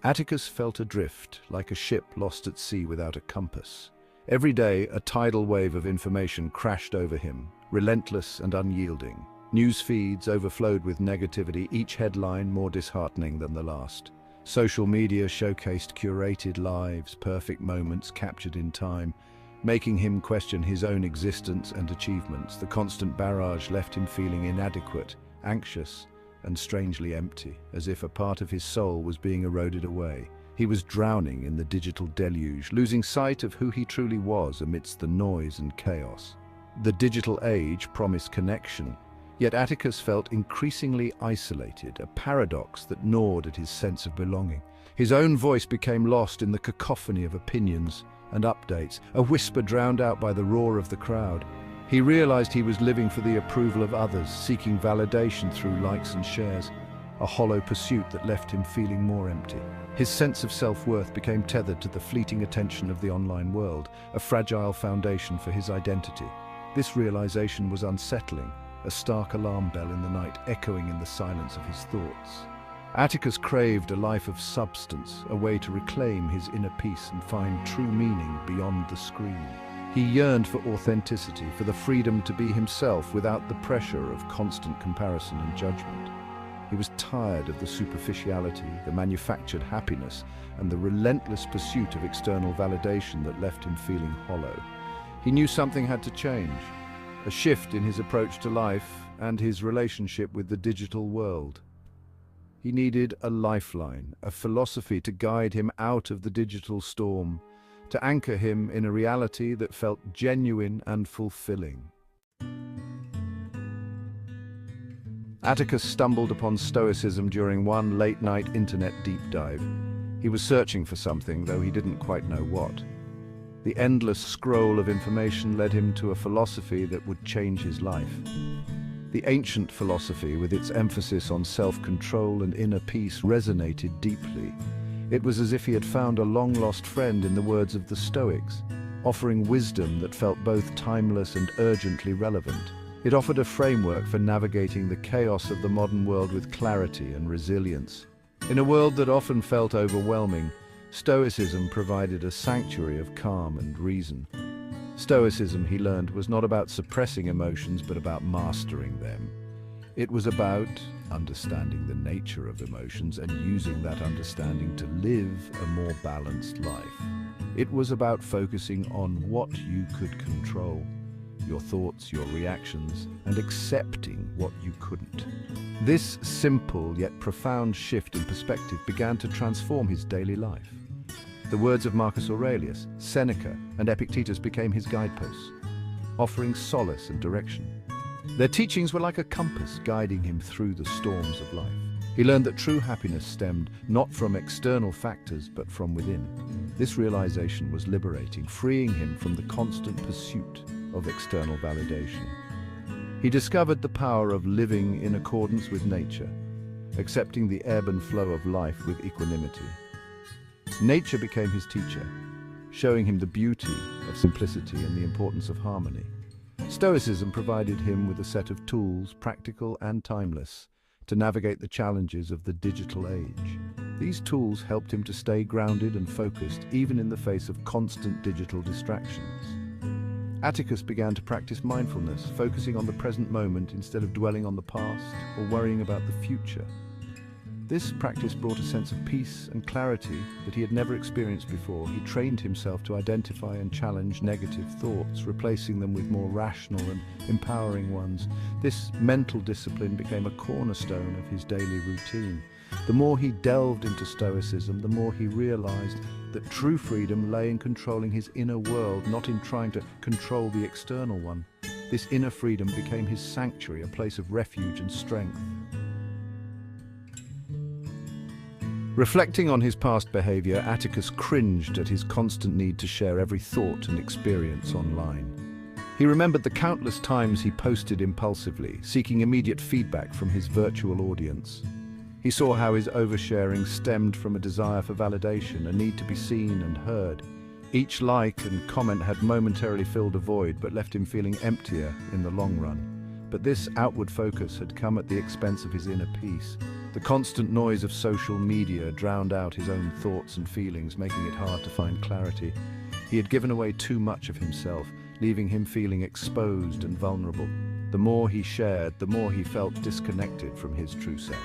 Atticus felt adrift, like a ship lost at sea without a compass. Every day, a tidal wave of information crashed over him, relentless and unyielding. News feeds overflowed with negativity, each headline more disheartening than the last. Social media showcased curated lives, perfect moments captured in time, making him question his own existence and achievements. The constant barrage left him feeling inadequate, anxious, and strangely empty, as if a part of his soul was being eroded away. He was drowning in the digital deluge, losing sight of who he truly was amidst the noise and chaos. The digital age promised connection, yet Atticus felt increasingly isolated, a paradox that gnawed at his sense of belonging. His own voice became lost in the cacophony of opinions and updates, a whisper drowned out by the roar of the crowd. He realized he was living for the approval of others, seeking validation through likes and shares, a hollow pursuit that left him feeling more empty. His sense of self-worth became tethered to the fleeting attention of the online world, a fragile foundation for his identity. This realization was unsettling, a stark alarm bell in the night echoing in the silence of his thoughts. Atticus craved a life of substance, a way to reclaim his inner peace and find true meaning beyond the screen. He yearned for authenticity, for the freedom to be himself without the pressure of constant comparison and judgment. He was tired of the superficiality, the manufactured happiness, and the relentless pursuit of external validation that left him feeling hollow. He knew something had to change, a shift in his approach to life and his relationship with the digital world. He needed a lifeline, a philosophy to guide him out of the digital storm, to anchor him in a reality that felt genuine and fulfilling. Atticus stumbled upon Stoicism during one late-night internet deep dive. He was searching for something, though he didn't quite know what. The endless scroll of information led him to a philosophy that would change his life. The ancient philosophy, with its emphasis on self-control and inner peace, resonated deeply. It was as if he had found a long-lost friend in the words of the Stoics, offering wisdom that felt both timeless and urgently relevant. It offered a framework for navigating the chaos of the modern world with clarity and resilience. In a world that often felt overwhelming, Stoicism provided a sanctuary of calm and reason. Stoicism, he learned, was not about suppressing emotions, but about mastering them. It was about understanding the nature of emotions and using that understanding to live a more balanced life. It was about focusing on what you could control, your thoughts, your reactions, and accepting what you couldn't. This simple yet profound shift in perspective began to transform his daily life. The words of Marcus Aurelius, Seneca, and Epictetus became his guideposts, offering solace and direction. Their teachings were like a compass guiding him through the storms of life. He learned that true happiness stemmed not from external factors, but from within. This realization was liberating, freeing him from the constant pursuit of external validation. He discovered the power of living in accordance with nature, accepting the ebb and flow of life with equanimity. Nature became his teacher, showing him the beauty of simplicity and the importance of harmony. Stoicism provided him with a set of tools, practical and timeless, to navigate the challenges of the digital age. These tools helped him to stay grounded and focused, even in the face of constant digital distractions. Atticus began to practice mindfulness, focusing on the present moment instead of dwelling on the past or worrying about the future. This practice brought a sense of peace and clarity that he had never experienced before. He trained himself to identify and challenge negative thoughts, replacing them with more rational and empowering ones. This mental discipline became a cornerstone of his daily routine. The more he delved into Stoicism, the more he realized that true freedom lay in controlling his inner world, not in trying to control the external one. This inner freedom became his sanctuary, a place of refuge and strength. Reflecting on his past behavior, Atticus cringed at his constant need to share every thought and experience online. He remembered the countless times he posted impulsively, seeking immediate feedback from his virtual audience. He saw how his oversharing stemmed from a desire for validation, a need to be seen and heard. Each like and comment had momentarily filled a void, but left him feeling emptier in the long run. But this outward focus had come at the expense of his inner peace. The constant noise of social media drowned out his own thoughts and feelings, making it hard to find clarity. He had given away too much of himself, leaving him feeling exposed and vulnerable. The more he shared, the more he felt disconnected from his true self.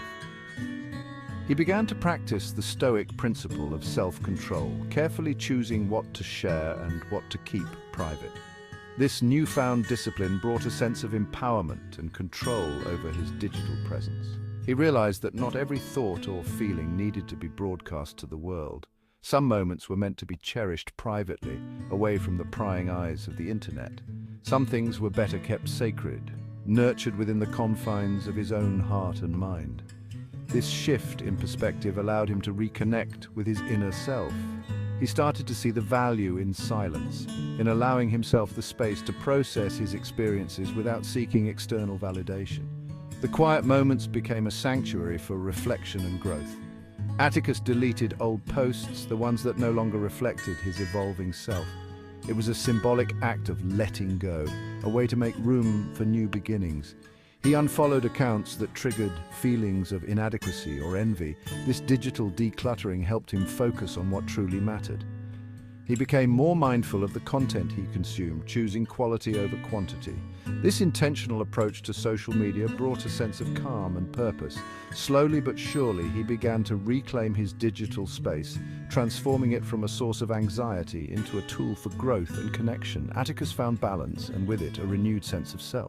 He began to practice the Stoic principle of self-control, carefully choosing what to share and what to keep private. This newfound discipline brought a sense of empowerment and control over his digital presence. He realized that not every thought or feeling needed to be broadcast to the world. Some moments were meant to be cherished privately, away from the prying eyes of the internet. Some things were better kept sacred, nurtured within the confines of his own heart and mind. This shift in perspective allowed him to reconnect with his inner self. He started to see the value in silence, in allowing himself the space to process his experiences without seeking external validation. The quiet moments became a sanctuary for reflection and growth. Atticus deleted old posts, the ones that no longer reflected his evolving self. It was a symbolic act of letting go, a way to make room for new beginnings. He unfollowed accounts that triggered feelings of inadequacy or envy. This digital decluttering helped him focus on what truly mattered. He became more mindful of the content he consumed, choosing quality over quantity. This intentional approach to social media brought a sense of calm and purpose. Slowly but surely, he began to reclaim his digital space, transforming it from a source of anxiety into a tool for growth and connection. Atticus found balance, and with it, a renewed sense of self.